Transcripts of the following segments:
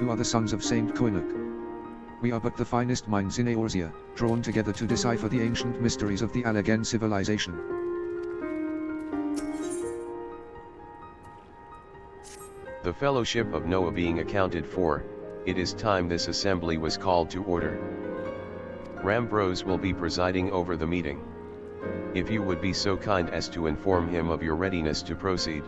who are the sons of Saint Koinuk. We are but the finest minds in Eorzea, drawn together to decipher the ancient mysteries of the Allagan civilization. The Fellowship of Noah being accounted for, it is time this assembly was called to order. Rambros will be presiding over the meeting. If you would be so kind as to inform him of your readiness to proceed.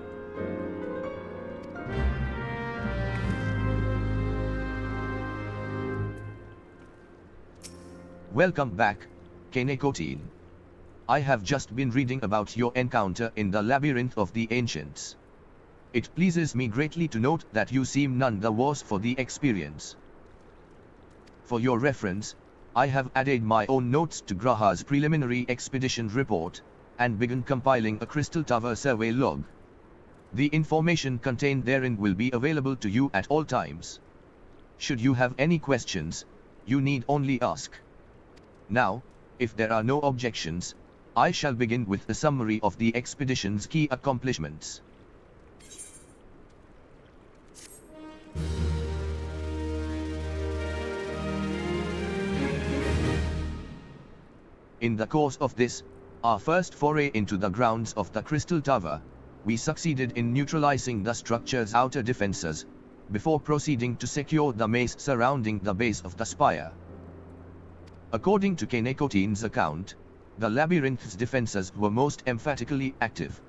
Welcome back, Kenekotine. I have just been reading about your encounter in the Labyrinth of the Ancients. It pleases me greatly to note that you seem none the worse for the experience. For your reference, I have added my own notes to Graha's preliminary expedition report, and begun compiling a Crystal Tower survey log. The information contained therein will be available to you at all times. Should you have any questions, you need only ask. Now, if there are no objections, I shall begin with a summary of the expedition's key accomplishments. In the course of this, our first foray into the grounds of the Crystal Tower, we succeeded in neutralizing the structure's outer defenses, before proceeding to secure the maze surrounding the base of the spire. According to Kenekotine's account, the labyrinth's defenses were most emphatically active.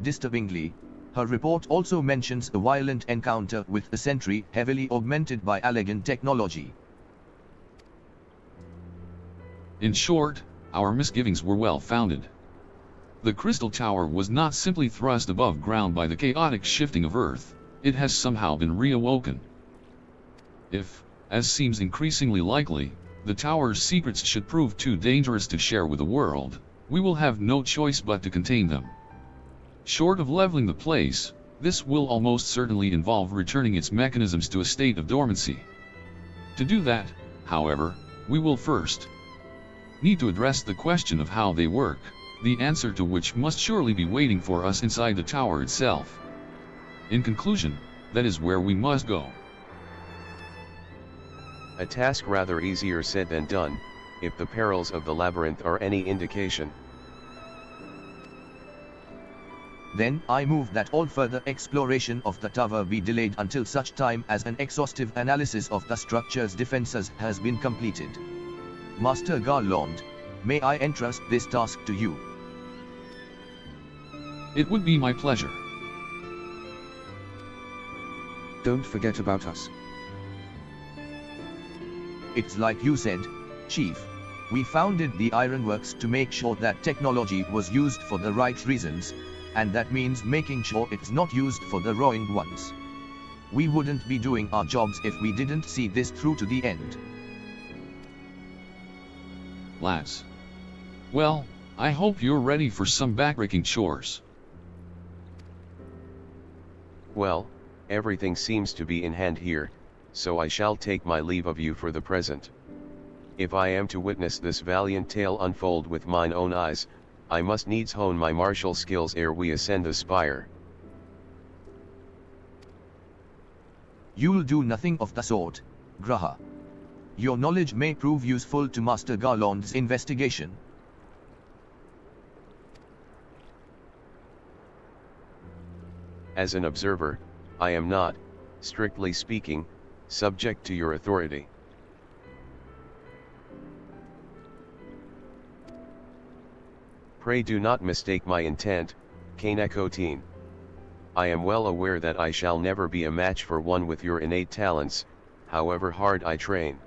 Disturbingly, her report also mentions a violent encounter with a sentry heavily augmented by Allagan technology. In short, our misgivings were well founded. The Crystal Tower was not simply thrust above ground by the chaotic shifting of Earth, it has somehow been reawoken. If, as seems increasingly likely, the tower's secrets should prove too dangerous to share with the world, we will have no choice but to contain them. Short of leveling the place, this will almost certainly involve returning its mechanisms to a state of dormancy. To do that, however, we will first need to address the question of how they work, the answer to which must surely be waiting for us inside the tower itself. In conclusion, that is where we must go. A task rather easier said than done, if the perils of the labyrinth are any indication. Then I move that all further exploration of the tower be delayed until such time as an exhaustive analysis of the structure's defenses has been completed. Master Garland, may I entrust this task to you? It would be my pleasure. Don't forget about us. It's like you said, Chief. We founded the Ironworks to make sure that technology was used for the right reasons, and that means making sure it's not used for the wrong ones. We wouldn't be doing our jobs if we didn't see this through to the end. Lads. Well, I hope you're ready for some backbreaking chores. Well, everything seems to be in hand here, so I shall take my leave of you for the present. If I am to witness this valiant tale unfold with mine own eyes, I must needs hone my martial skills ere we ascend the spire. You'll do nothing of the sort, Graha. Your knowledge may prove useful to Master Garland's investigation. As an observer, I am not, strictly speaking, subject to your authority. Pray do not mistake my intent, Kenekotine. I am well aware that I shall never be a match for one with your innate talents, however hard I train.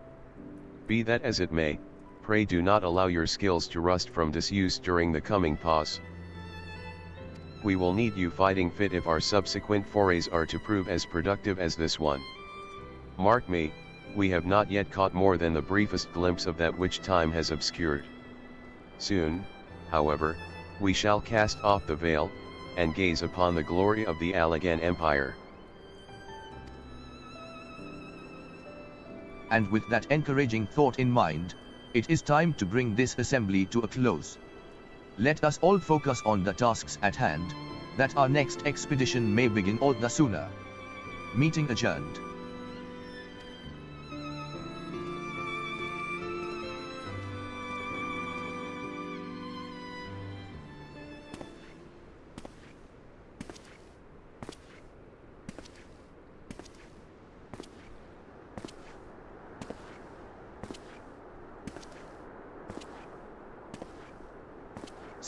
Be that as it may, pray do not allow your skills to rust from disuse during the coming pause. We will need you fighting fit if our subsequent forays are to prove as productive as this one. Mark me, we have not yet caught more than the briefest glimpse of that which time has obscured. Soon, however, we shall cast off the veil, and gaze upon the glory of the Allagan Empire. And with that encouraging thought in mind, it is time to bring this assembly to a close. Let us all focus on the tasks at hand, that our next expedition may begin all the sooner. Meeting adjourned.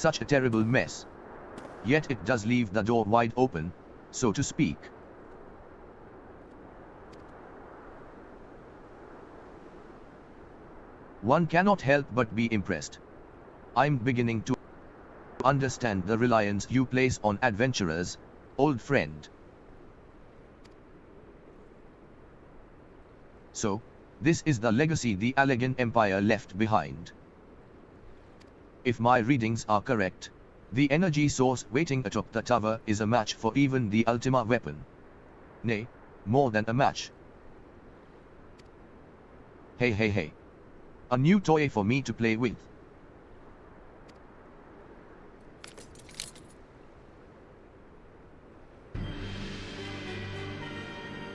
such a terrible mess. Yet it does leave the door wide open, so to speak. One cannot help but be impressed. I'm beginning to understand the reliance you place on adventurers, old friend. So, this is the legacy the Allegan Empire left behind. If my readings are correct, the energy source waiting atop the tower is a match for even the Ultima weapon. Nay, more than a match. Hey. A new toy for me to play with.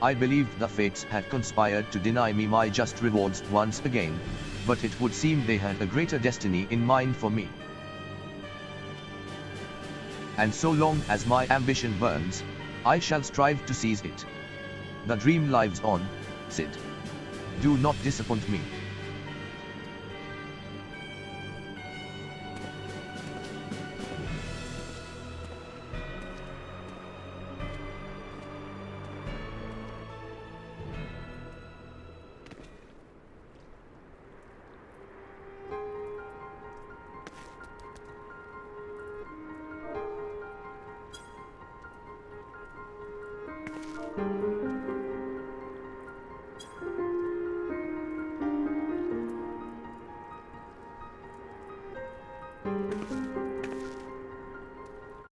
I believed the fates had conspired to deny me my just rewards once again, but it would seem they had a greater destiny in mind for me. And so long as my ambition burns, I shall strive to seize it. The dream lives on, Sid. Do not disappoint me.